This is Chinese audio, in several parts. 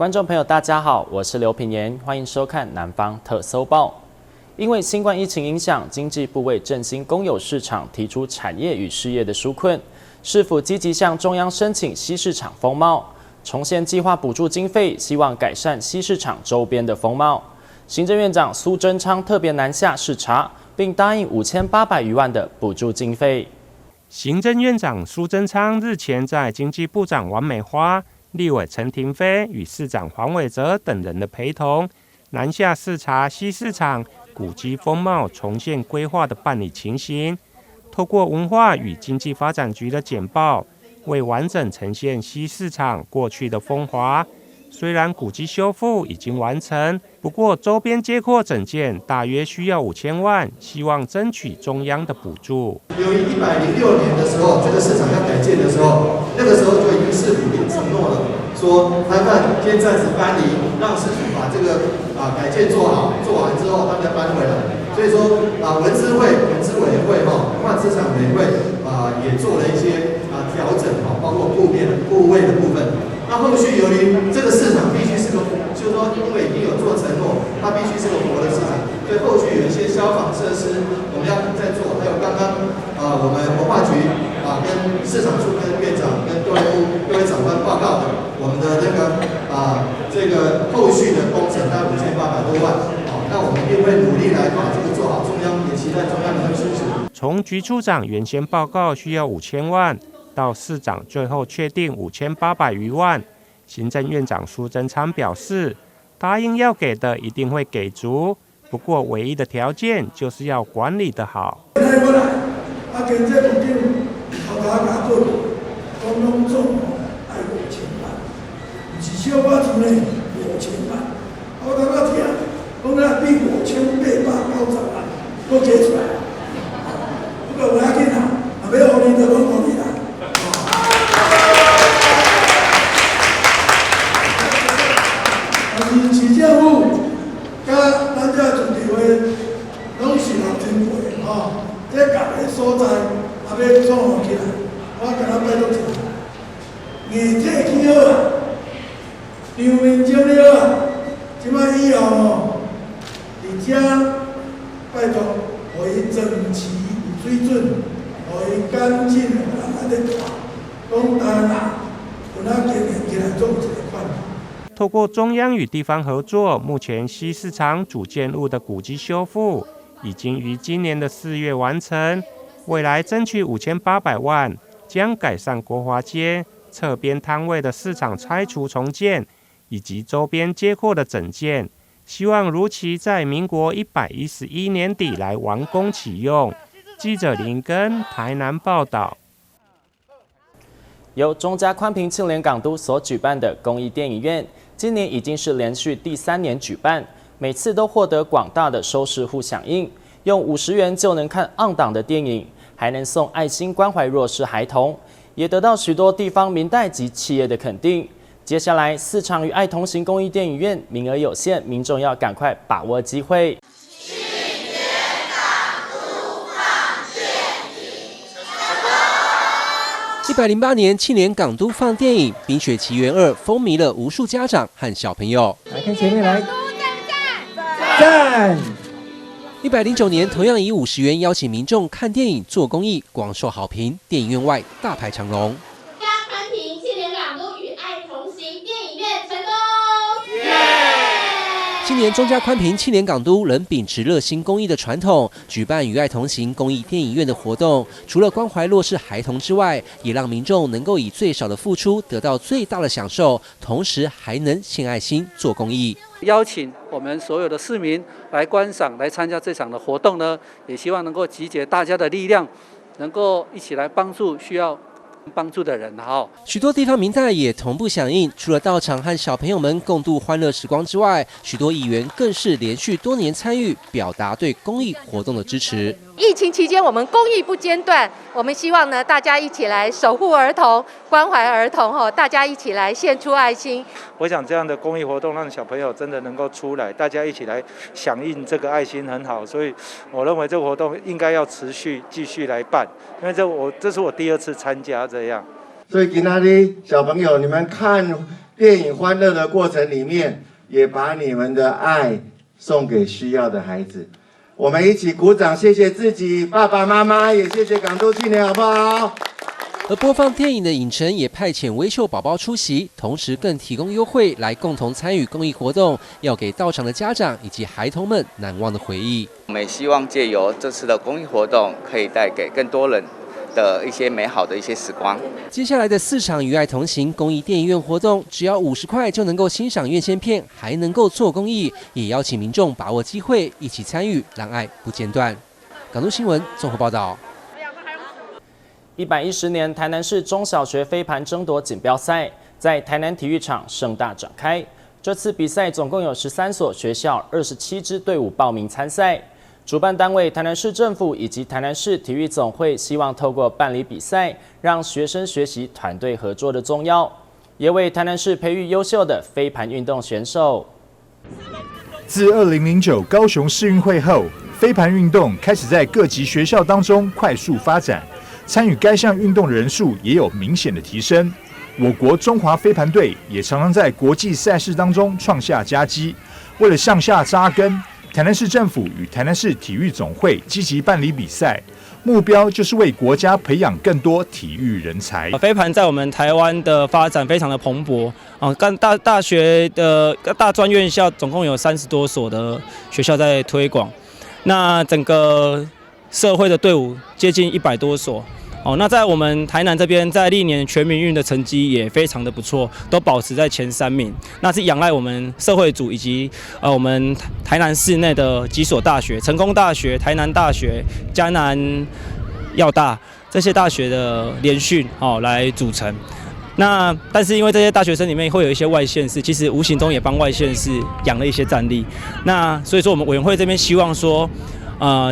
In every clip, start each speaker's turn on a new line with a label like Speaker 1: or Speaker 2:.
Speaker 1: 观众朋友，大家好，我是刘品言，欢迎收看《南方特搜报》。因为新冠疫情影响，经济部为振兴公有市场提出产业与事业的纾困，市府积极向中央申请西市场风貌，重现计划补助经费，希望改善西市场周边的风貌。行政院长苏贞昌特别南下视察，并答应5800余万的补助经费。
Speaker 2: 行政院长苏贞昌日前在经济部长王美花、立委陈亭妃与市长黄伟哲等人的陪同，南下视察西市场古迹风貌重现规划的办理情形。透过文化与经济发展局的简报，为完整呈现西市场过去的风华。虽然古迹修复已经完成，不过周边街廓整建大约需要5000万，希望争取中央的补助。
Speaker 3: 由于106年的时候，这个市场要改建的时候，那个时候就已经市府承诺了，说他们先暂时搬离，让市府把这个改建做好，做完之后他们再搬回来。所以说文资委员会文化资产委员会也做了一些调整包括部位的部分。那后续由于这个市场必须是个，就是说因为已经有做承诺，它必须是个活的市场，所以后续有一些消防设施我们要再做，还有刚刚我们文化局跟市场处跟院长跟各位长官报告的，我们的那个这个后续的工程大概5800多万，那我们一定会努力来把这个做好，中央也期待中央能够支持。
Speaker 2: 从局处长原先报告需要5000万。到市长最后确定5800余万，行政院长苏贞昌表示，答应要给的一定会给足，不过唯一的条件就是要管理得好。
Speaker 4: 市政府甲咱这全地会拢是有经过这各个所在要做好起来，我甲咱拜托一下，硬体起好啊，场面整理好啊，即摆以后伫遮拜托，互伊整齐有水准，互伊干净，人安尼看，讲单有哪经营起来做一个款。
Speaker 2: 透过中央与地方合作，目前西市场主建物的古迹修复已经于今年的4月完成，未来争取5800万，将改善国华街侧边摊位的市场拆除重建，以及周边街廓的整建，希望如期在民国111年底来完工启用。记者林根台南报道。
Speaker 1: 由中嘉宽屏庆联港都所举办的公益电影院，今年已经是连续第3年举办，每次都获得广大的收视户响应。用50元就能看on档的电影，还能送爱心关怀弱势孩童，也得到许多地方民代及企业的肯定。接下来4场与爱同行公益电影院名额有限，民众要赶快把握机会。
Speaker 5: 108年庆联港都放电影《冰雪奇缘2》，风靡了无数家长和小朋友。
Speaker 6: 来看前面来，赞
Speaker 5: ！109年同样以50元邀请民众看电影做公益，广受好评。电影院外大排长龙。
Speaker 7: 嘉宽屏庆联港都与爱同行电影院成功！
Speaker 5: 今年中嘉宽屏庆联港都仍秉持热心公益的传统，举办与爱同行公益电影院的活动。除了关怀弱势孩童之外，也让民众能够以最少的付出得到最大的享受，同时还能献爱心做公益。
Speaker 8: 邀请我们所有的市民来观赏、来参加这场的活动呢，也希望能够集结大家的力量，能够一起来帮助需要帮助的人哈。
Speaker 5: 许多地方民代也同步响应，除了到场和小朋友们共度欢乐时光之外，许多议员更是连续多年参与，表达对公益活动的支持。
Speaker 9: 疫情期间，我们公益不间断，我们希望呢，大家一起来守护儿童、关怀儿童大家一起来献出爱心。
Speaker 10: 我想这样的公益活动让小朋友真的能够出来，大家一起来响应这个爱心很好，所以我认为这个活动应该要持续继续来办，因为这是我第2次参加这样。
Speaker 3: 所以今天的小朋友，你们看
Speaker 6: 电影欢乐的过程里面，也把你们的爱送给需要的孩子。我们一起鼓掌，谢谢自己爸爸妈妈，也谢谢港都青年，好不好？
Speaker 5: 而播放电影的影城也派遣微秀宝宝出席，同时更提供优惠来共同参与公益活动，要给到场的家长以及孩童们难忘的回忆。
Speaker 11: 我们也希望借由这次的公益活动，可以带给更多人的一些美好的一些时光。
Speaker 5: 接下来的4场与爱同行公益电影院活动，只要50块就能够欣赏院线片，还能够做公益，也邀请民众把握机会，一起参与，让爱不间断。港都新闻综合报道。
Speaker 1: 110年台南市中小学飞盘争夺锦标赛在台南体育场盛大展开。这次比赛总共有13所学校、27支队伍报名参赛。主办单位台南市政府以及台南市体育总会希望透过办理比赛，让学生学习团队合作的重要，也为台南市培育优秀的飞盘运动选手。
Speaker 12: 自2009高雄市运会后，飞盘运动开始在各级学校当中快速发展。参与该项运动的人数也有明显的提升。我国中华飞盘队也常常在国际赛事当中创下佳绩。为了向下扎根，台南市政府与台南市体育总会积极办理比赛，目标就是为国家培养更多体育人才。
Speaker 13: 飞盘在我们台湾的发展非常的蓬勃啊，大学的大专院校总共有30多所的学校在推广，那整个社会的队伍接近100多所。那在我们台南这边，在历年全民运的成绩也非常的不错，都保持在前3名。那是仰赖我们社会组以及我们台南市内的几所大学，成功大学、台南大学、嘉南药大这些大学的联训来组成。但是因为这些大学生里面会有一些外县市，其实无形中也帮外县市养了一些战力。所以说我们委员会这边希望说，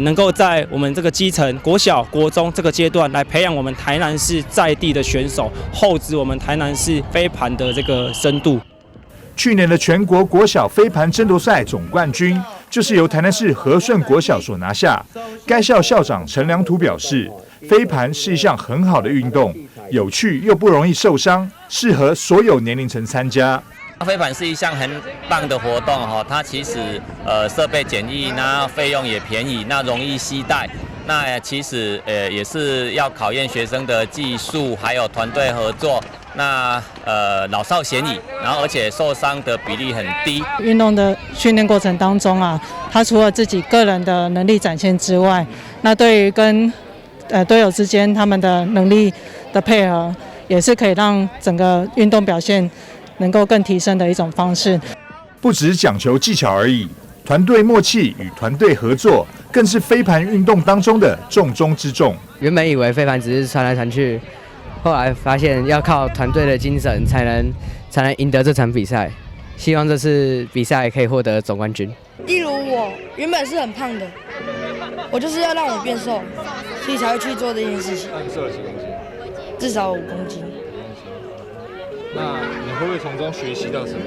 Speaker 13: 能够在我们这个基层国小、国中这个阶段来培养我们台南市在地的选手，厚植我们台南市飞盘的这个深度。
Speaker 12: 去年的全国国小飞盘争夺赛总冠军就是由台南市和顺国小所拿下。该校校长陈良图表示，飞盘是一项很好的运动，有趣又不容易受伤，适合所有年龄层参加。
Speaker 14: 飞盘是一项很棒的活动哈，它其实设备简易，那费用也便宜，那容易携带，那其实也是要考验学生的技术，还有团队合作，那老少咸宜，然后而且受伤的比例很低。
Speaker 15: 运动的训练过程当中啊，他除了自己个人的能力展现之外，那对于跟队友之间他们的能力的配合，也是可以让整个运动表现能够更提升的一种方式。
Speaker 12: 不只讲求技巧而已，团队默契与团队合作更是飞盘运动当中的重中之重。
Speaker 16: 原本以为飞盘只是传来传去，后来发现要靠团队的精神才能赢得这场比赛。希望这次比赛可以获得总冠军。
Speaker 17: 例如我原本是很胖的，我就是要让我变瘦，所以才会去做这件事情。
Speaker 10: 那你瘦了几公斤？
Speaker 17: 至少5公斤。
Speaker 10: 那你会不会从中学习到什么？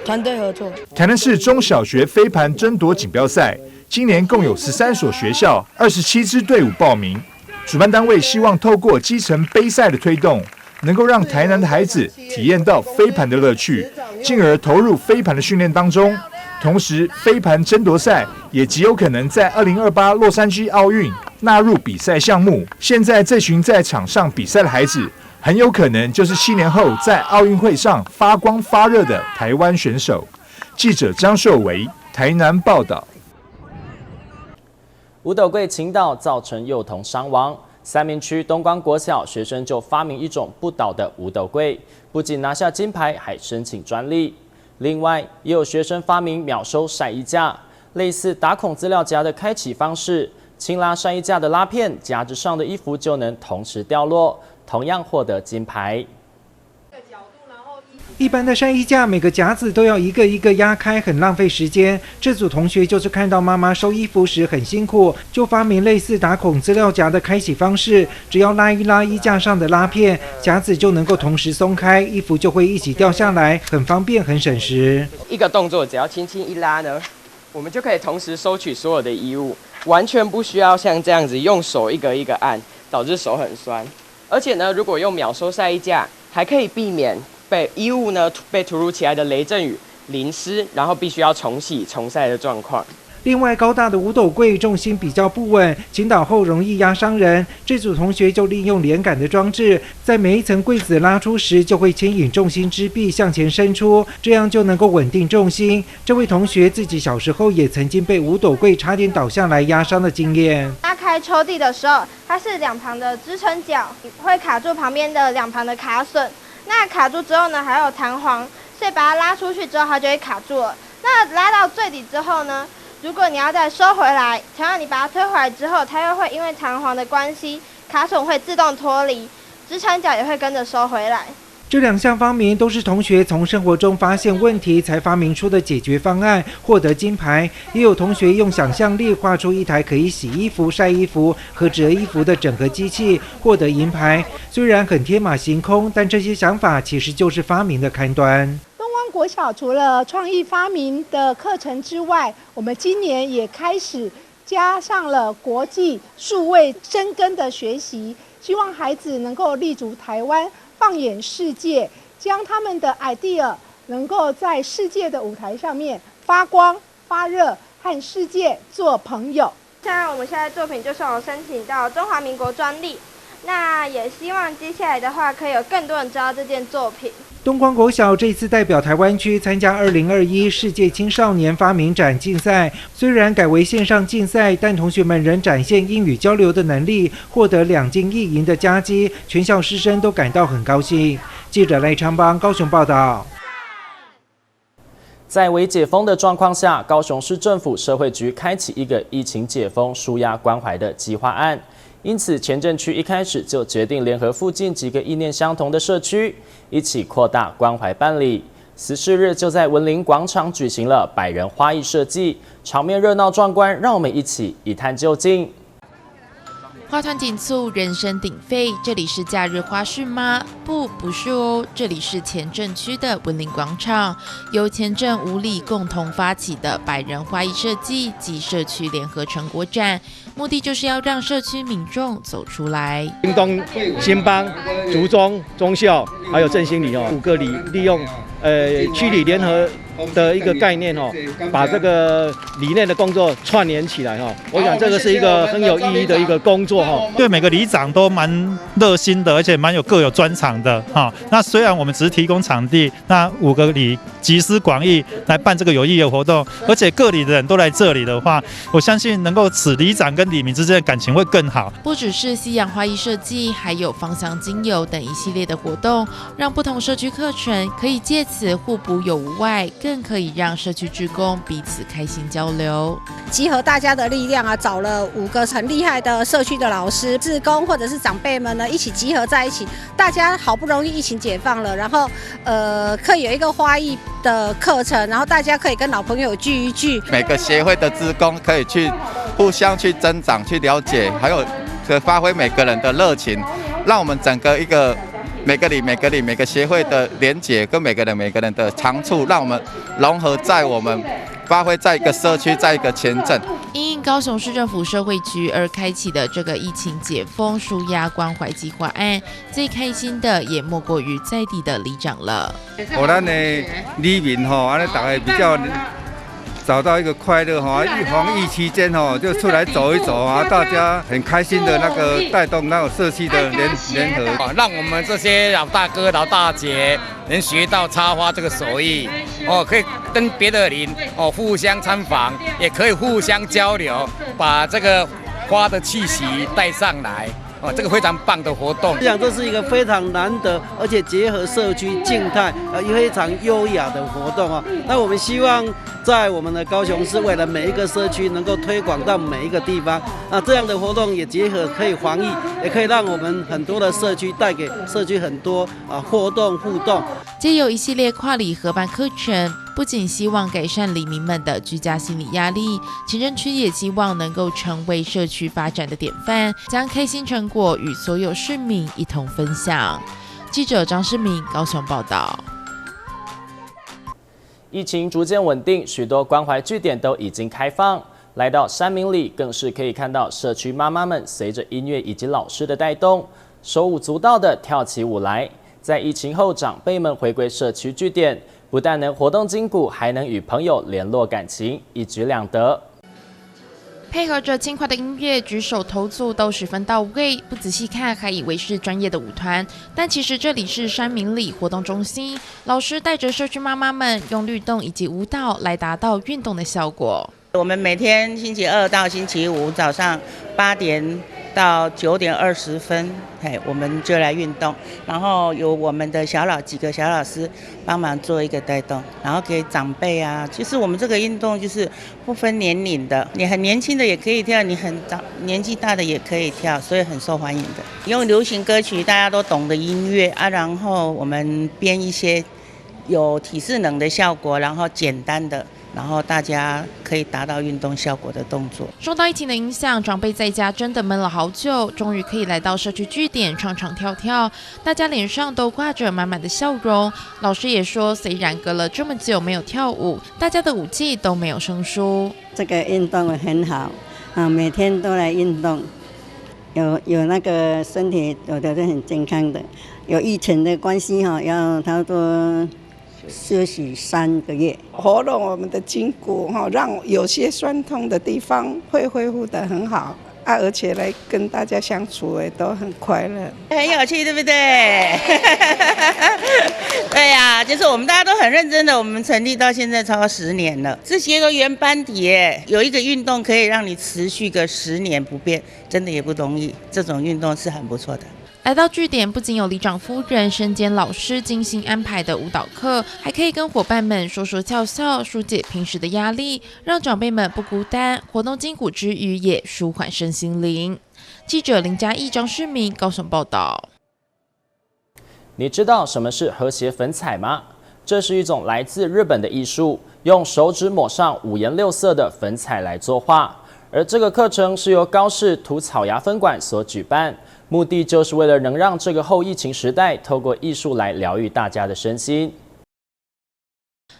Speaker 17: 团队合作。
Speaker 12: 台南市中小学飞盘争夺锦标赛，今年共有13所学校、27支队伍报名。主办单位希望透过基层杯赛的推动，能够让台南的孩子体验到飞盘的乐趣，进而投入飞盘的训练当中。同时，飞盘争夺赛也极有可能在2028洛杉矶奥运纳入比赛项目。现在这群在场上比赛的孩子，很有可能就是7年后在奥运会上发光发热的台湾选手。记者张秀维，台南报道。
Speaker 1: 五斗柜倾倒造成幼童伤亡，三民区东光国小学生就发明一种不倒的五斗柜，不仅拿下金牌，还申请专利。另外，也有学生发明秒收晒衣架，类似打孔资料夹的开启方式，轻拉晒衣架的拉片，夹子上的衣服就能同时掉落，同样获得金牌。
Speaker 18: 一般的晒衣架，每个夹子都要一个一个压开，很浪费时间。这组同学就是看到妈妈收衣服时很辛苦，就发明类似打孔资料夹的开启方式，只要拉一拉衣架上的拉片，夹子就能够同时松开，衣服就会一起掉下来，很方便，很省时。
Speaker 19: 一个动作只要轻轻一拉呢，我们就可以同时收取所有的衣物，完全不需要像这样子用手一个一个按，导致手很酸。而且呢，如果用秒收晒衣架，还可以避免衣物呢被突如其来的雷阵雨淋湿，然后必须要重洗重晒的状况。
Speaker 18: 另外，高大的五斗柜重心比较不稳，倾倒后容易压伤人。这组同学就利用连杆的装置，在每一层柜子拉出时，就会牵引重心之臂向前伸出，这样就能够稳定重心。这位同学自己小时候也曾经被五斗柜差点倒下来压伤的经验。
Speaker 20: 拉开抽屉的时候，它是两旁的支撑角会卡住旁边的两旁的卡榫，那卡住之后呢，还有弹簧，所以把它拉出去之后，它就会卡住了。那拉到最底之后呢？如果你要再收回来，同样你把它推回来之后，它又会因为弹簧的关系，卡榫会自动脱离，支撑角也会跟着收回来。
Speaker 18: 这两项发明都是同学从生活中发现问题才发明出的解决方案，获得金牌。也有同学用想象力画出一台可以洗衣服、晒衣服和折衣服的整合机器，获得银牌。虽然很天马行空，但这些想法其实就是发明的开端。
Speaker 21: 国小除了创意发明的课程之外，我们今年也开始加上了国际数位深耕的学习，希望孩子能够立足台湾，放眼世界，将他们的 idea 能够在世界的舞台上面发光发热，和世界做朋友。
Speaker 20: 像我们现在作品就是有申请到中华民国专利，那也希望接下来的话可以有更多人知道这件作品。
Speaker 18: 东光国小这次代表台湾区参加2021世界青少年发明展竞赛，虽然改为线上竞赛，但同学们仍展现英语交流的能力，获得2金1银的佳绩，全校师生都感到很高兴。记者赖昌邦高雄报道。
Speaker 1: 在微解封的状况下，高雄市政府社会局开启一个疫情解封纾压关怀的计划案。因此，前镇区一开始就决定联合附近几个意念相同的社区，一起扩大关怀办理。14日就在文林广场举行了100人花艺设计，场面热闹壮观，让我们一起一探究竟。
Speaker 22: 花团锦簇，人声鼎沸。这里是假日花市吗？不是哦，这里是前镇区的文林广场，由前镇5里共同发起的100人花艺设计及社区联合成果展，目的就是要让社区民众走出来。
Speaker 23: 屏东、新邦、竹中、忠孝，还有振兴里5个里，利用区里联合的一个概念把这个理念的工作串联起来我想这个是一个很有意义的一个工作
Speaker 24: 因为每个里长都蛮热心的，而且各有专长的那虽然我们只是提供场地，那5个里集思广益来办这个有意义的活动，而且各里的人都来这里的话，我相信能够使里长跟里民之间的感情会更好。
Speaker 22: 不只是西洋花艺设计，还有芳香精油等一系列的活动，让不同社区课程可以借此互补有无外，更可以让社区志工彼此开心交流，
Speaker 25: 集合大家的力量找了5个很厉害的社区的老师、志工或者是长辈们呢，一起集合在一起。大家好不容易疫情解放了，然后可以有一个花艺的课程，然后大家可以跟老朋友聚一聚。
Speaker 26: 每个协会的志工可以去互相去增长、去了解，还有发挥每个人的热情，让我们整个一个。每个协会的连结跟每个人的长处，让我们融合在我们发挥在一个社区，在一个前镇。
Speaker 22: 因高雄市政府社会局而开启的这个疫情解封纾压关怀计划案，最开心的也莫过于在地的里长了。
Speaker 27: 咱的里民安尼大家比较。找到一个快乐防疫期间就出来走一走大家很开心的那个带动那种社区的联合，
Speaker 28: 让我们这些老大哥老大姐能学到插花这个手艺可以跟别的邻互相参访，也可以互相交流，把这个花的气息带上来。这个非常棒的活动，
Speaker 29: 我想这是一个非常难得，而且结合社区静态非常优雅的活动那我们希望在我们的高雄市，为了每一个社区能够推广到每一个地方这样的活动也结合可以防疫，也可以让我们很多的社区带给社区很多活动互动。
Speaker 22: 藉由一系列跨里合办课程，不仅希望改善里民们的居家心理压力，前镇区也希望能够成为社区发展的典范，将开心成果与所有市民一同分享。记者张世明高雄报道。
Speaker 1: 疫情逐渐稳定，许多关怀据点都已经开放。来到山民里，更是可以看到社区妈妈们随着音乐以及老师的带动，手舞足蹈的跳起舞来。在疫情后，长辈们回归社区据点，不但能活动筋骨，还能与朋友联络感情，一举两得。
Speaker 22: 配合着轻快的音乐，举手投足都十分到位，不仔细看还以为是专业的舞团，但其实这里是山明里活动中心，老师带着社区妈妈们用律动以及舞蹈来达到运动的效果。
Speaker 2: 我们每天星期二到星期五早上8点到9点20分，我们就来运动，然后有我们的几个小老师帮忙做一个带动，然后给长辈啊。其实我们这个运动就是不分年龄的，你很年轻的也可以跳，你年纪大的也可以跳，所以很受欢迎的。用流行歌曲大家都懂的音乐啊，然后我们编一些有体适能的效果，然后简单的。然后大家可以达到运动效果的动作。
Speaker 22: 受到疫情的影响，长辈在家真的闷了好久，终于可以来到社区据点唱唱跳跳，大家脸上都挂着满满的笑容。老师也说，虽然隔了这么久没有跳舞，大家的舞技都没有生疏。
Speaker 3: 这个运动很好每天都来运动，有那个身体有的是很健康的，有疫情的关系要差不多休息3个月，
Speaker 4: 活动我们的筋骨让有些酸痛的地方会恢复得很好而且来跟大家相处也都很快乐，
Speaker 2: 很有趣，对不对？对呀，就是我们大家都很认真的，我们成立到现在超过10年了，这些个原班底耶，有一个运动可以让你持续个10年不变，真的也不容易，这种运动是很不错的。
Speaker 22: 来到据点，不仅有里长夫人身兼老师精心安排的舞蹈课，还可以跟伙伴们说说笑笑，疏解平时的压力，让长辈们不孤单，活动筋骨之余也舒缓身心灵。记者林嘉义、张世明高雄报道。
Speaker 1: 你知道什么是和谐粉彩吗？这是一种来自日本的艺术，用手指抹上5颜6色的粉彩来作画。而这个课程是由高市土草芽分馆所举办。目的就是为了能让这个后疫情时代，透过艺术来疗愈大家的身心。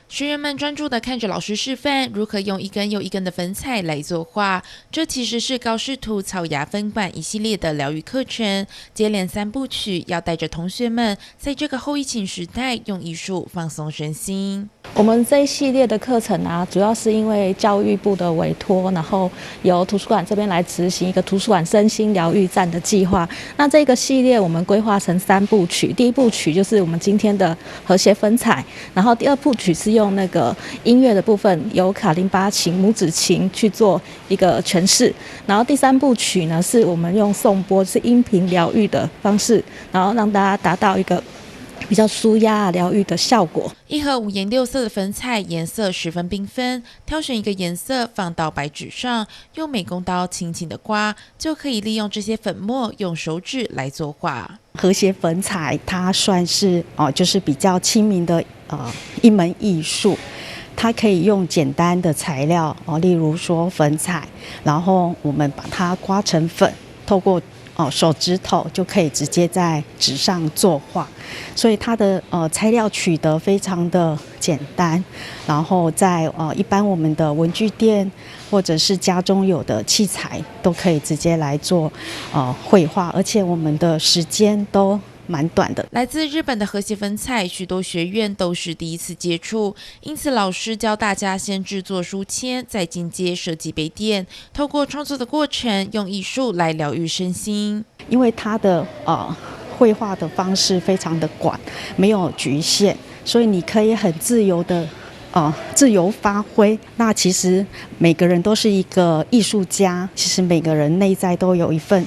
Speaker 22: 学员们专注地看着老师示范如何用一根又一根的粉彩来作画，这其实是高市土草芽分馆一系列的疗愈课程，接连3部曲，要带着同学们在这个后疫情时代用艺术放松身心。
Speaker 5: 我们这一系列的课程主要是因为教育部的委托，然后由图书馆这边来执行一个图书馆身心疗愈站的计划。那这个系列我们规划成3部曲，第1部曲就是我们今天的和谐粉彩，然后第2部曲是用那个音乐的部分，由卡林巴琴、拇指琴去做一个诠释，然后第3部曲呢是我们用颂钵，是音频疗愈的方式，然后让大家达到一个比较舒压疗愈的效果。
Speaker 22: 一盒5颜6色的粉彩，颜色十分缤纷，挑选一个颜色放到白纸上，用美工刀轻轻的刮，就可以利用这些粉末用手指来作画。
Speaker 5: 和谐粉彩它算是就是比较亲民的一门艺术，它可以用简单的材料例如说粉彩，然后我们把它刮成粉，透过手指头就可以直接在纸上作画，所以它的材料取得非常的简单，然后在一般我们的文具店或者是家中有的器材都可以直接来做绘画，而且我们的时间都蛮短的。
Speaker 22: 来自日本的和谐粉彩，许多学院都是第一次接触，因此老师教大家先制作书签，再进阶设计杯垫，透过创作的过程，用艺术来疗愈身心。
Speaker 5: 因为它的绘画的方式非常的广，没有局限，所以你可以很自由的自由发挥。那其实每个人都是一个艺术家，其实每个人内在都有一份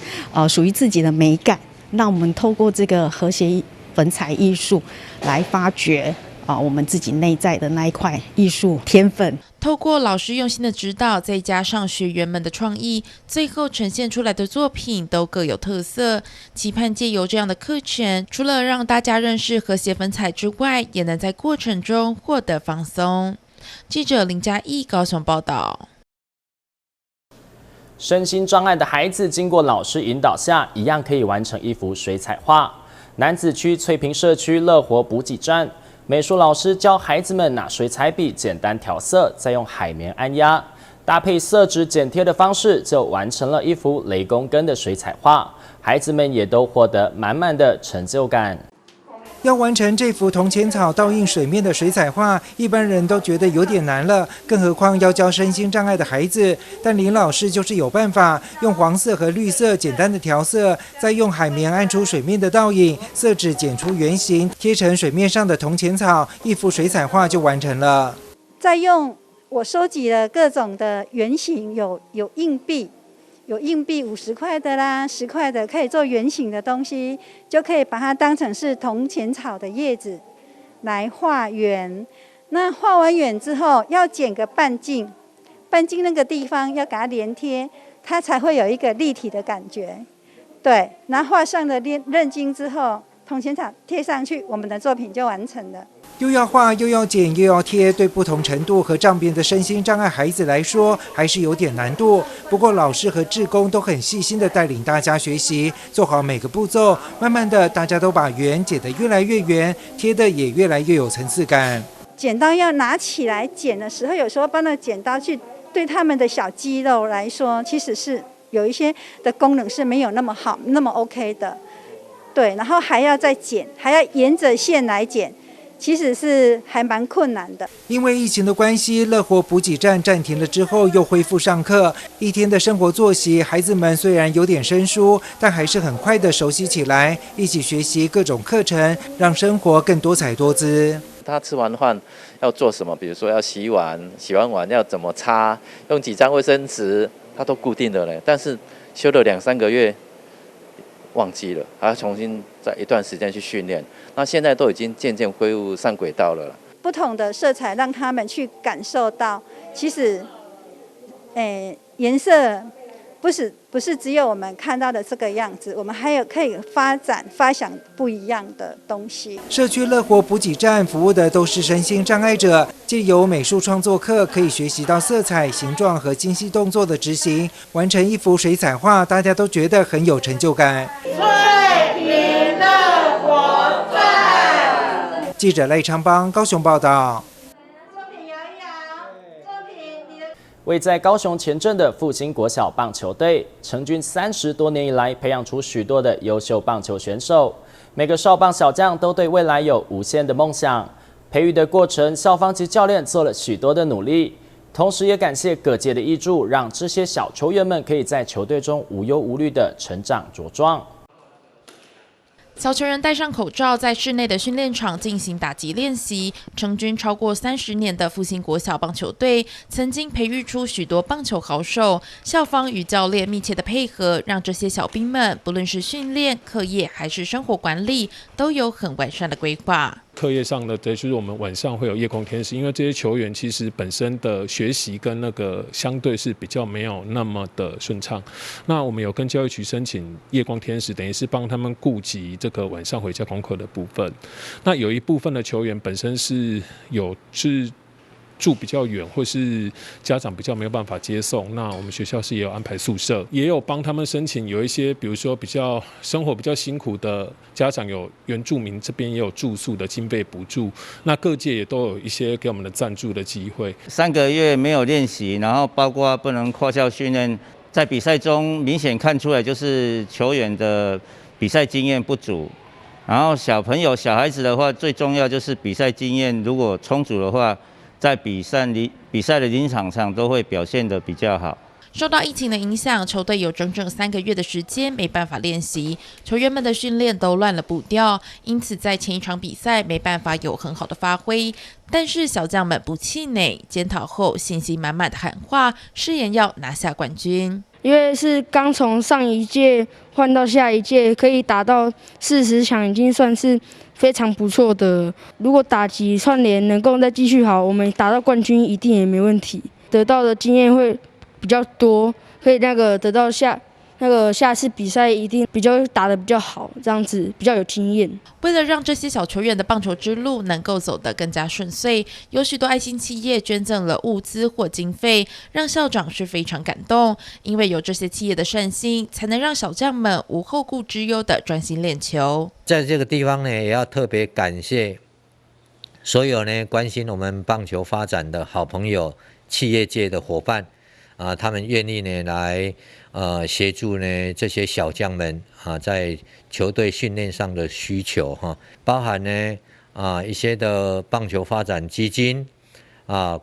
Speaker 5: 属于自己的美感。那我们透过这个和谐粉彩艺术来发掘我们自己内在的那一块艺术天分。
Speaker 22: 透过老师用心的指导，再加上学员们的创意，最后呈现出来的作品都各有特色。期盼借由这样的课程，除了让大家认识和谐粉彩之外，也能在过程中获得放松。记者林嘉义高雄报道。
Speaker 1: 身心障碍的孩子经过老师引导下，一样可以完成一幅水彩画。楠梓区翠屏社区乐活补给站，美术老师教孩子们拿水彩笔简单调色，再用海绵按压，搭配色纸剪贴的方式，就完成了一幅雷公根的水彩画。孩子们也都获得满满的成就感。
Speaker 18: 要完成这幅铜钱草倒映水面的水彩画，一般人都觉得有点难了，更何况要教身心障碍的孩子。但林老师就是有办法，用黄色和绿色简单的调色，再用海绵按出水面的倒影，色纸剪出圆形，贴成水面上的铜钱草，一幅水彩画就完成了。
Speaker 6: 再用我收集了各种的圆形，有硬币。有硬币50块的啦，10块的，可以做圆形的东西，就可以把它当成是铜钱草的叶子来画圆。那画完圆之后，要剪个半径，半径那个地方要给它连贴，它才会有一个立体的感觉。对，然后画上了刃筋之后，铜钱草贴上去，我们的作品就完成了。
Speaker 18: 又要画又要剪又要贴，对不同程度和障别的身心障碍孩子来说，还是有点难度。不过老师和志工都很细心的带领大家学习，做好每个步骤。慢慢的，大家都把圆剪得越来越圆，贴的也越来越有层次感。
Speaker 6: 剪刀要拿起来剪的时候，有时候帮那剪刀去对他们的小肌肉来说，其实是有一些的功能是没有那么好、那么 OK 的。对，然后还要再剪，还要沿着线来剪。其实是还蛮困难的。
Speaker 18: 因为疫情的关系，乐活补给站暂停了之后又恢复上课，一天的生活作息，孩子们虽然有点生疏，但还是很快的熟悉起来，一起学习各种课程，让生活更多彩多姿。
Speaker 7: 他吃完饭要做什么？比如说要洗碗，洗完碗要怎么擦，用几张卫生纸，他都固定的嘞。但是修了2-3个月，忘记了，还要重新在一段时间去训练。那现在都已经渐渐恢复上轨道了。
Speaker 6: 不同的色彩让他们去感受到，其实，颜色不是只有我们看到的这个样子，我们还有可以发想不一样的东西。
Speaker 18: 社区乐活补给站服务的都是身心障碍者，借由美术创作课可以学习到色彩、形状和精细动作的执行，完成一幅水彩画，大家都觉得很有成就感。
Speaker 8: 最平乐活站。
Speaker 18: 记者赖昌邦高雄报道。
Speaker 1: 位在高雄前镇的复兴国小棒球队，成军30多年以来，培养出许多的优秀棒球选手。每个少棒小将都对未来有无限的梦想。培育的过程，校方及教练做了许多的努力，同时也感谢各界的挹注，让这些小球员们可以在球队中无忧无虑的成长茁壮。
Speaker 22: 小球员戴上口罩，在室内的训练场进行打击练习。成军超过30年的复兴国小棒球队，曾经培育出许多棒球好手。校方与教练密切的配合，让这些小兵们不论是训练、课业还是生活管理，都有很完善的规划。
Speaker 9: 课业上的，就是我们晚上会有夜空天使，因为这些球员其实本身的学习跟那个相对是比较没有那么的顺畅。那我们有跟教育局申请夜光天使，等于是帮他们顾及这个晚上回家功课的部分。那有一部分的球员本身是住比较远，或是家长比较没有办法接送，那我们学校是也有安排宿舍，也有帮他们申请有一些，比如说比较生活比较辛苦的家长，有原住民这边也有住宿的经费补助，那各界也都有一些给我们的赞助的机会。
Speaker 11: 3个月没有练习，然后包括不能跨校训练，在比赛中明显看出来就是球员的比赛经验不足。然后小孩子的话，最重要就是比赛经验如果充足的话，在比赛的临场上都会表现得比较好。
Speaker 22: 受到疫情的影响，球队有整整3个月的时间没办法练习，球员们的训练都乱了步调，因此在前一场比赛没办法有很好的发挥。但是小将们不气馁，检讨后信心满满的喊话，誓言要拿下冠军。
Speaker 17: 因为是刚从上一届换到下一届，可以打到40强，已经算是非常不错的。如果打击串联能够再继续好，我们打到冠军一定也没问题。得到的经验会比较多，可以得到下次比赛一定比较打得比较好，这样子比较有经验。
Speaker 22: 为了让这些小球员的棒球之路能够走得更加顺遂，有许多爱心企业捐赠了物资或经费，让校长是非常感动。因为有这些企业的善心，才能让小将们无后顾之忧的专心练球。
Speaker 13: 在这个地方呢，也要特别感谢所有呢关心我们棒球发展的好朋友、企业界的伙伴。他们愿意呢来协助呢这些小将们在球队训练上的需求包含呢一些的棒球发展基金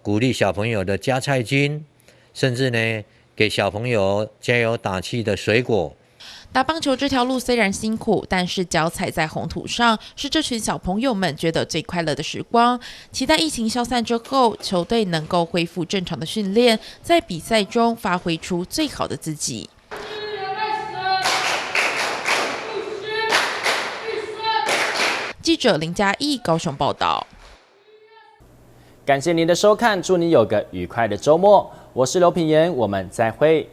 Speaker 13: 鼓励小朋友的加菜金，甚至呢给小朋友加油打气的水果。
Speaker 22: 打棒球这条路虽然辛苦，但是脚踩在红土上，是这群小朋友们觉得最快乐的时光。期待疫情消散之后，球队能够恢复正常的训练，在比赛中发挥出最好的自己。记者林嘉义高雄报道。
Speaker 1: 感谢您的收看，祝你有个愉快的周末。我是刘品言，我们再会。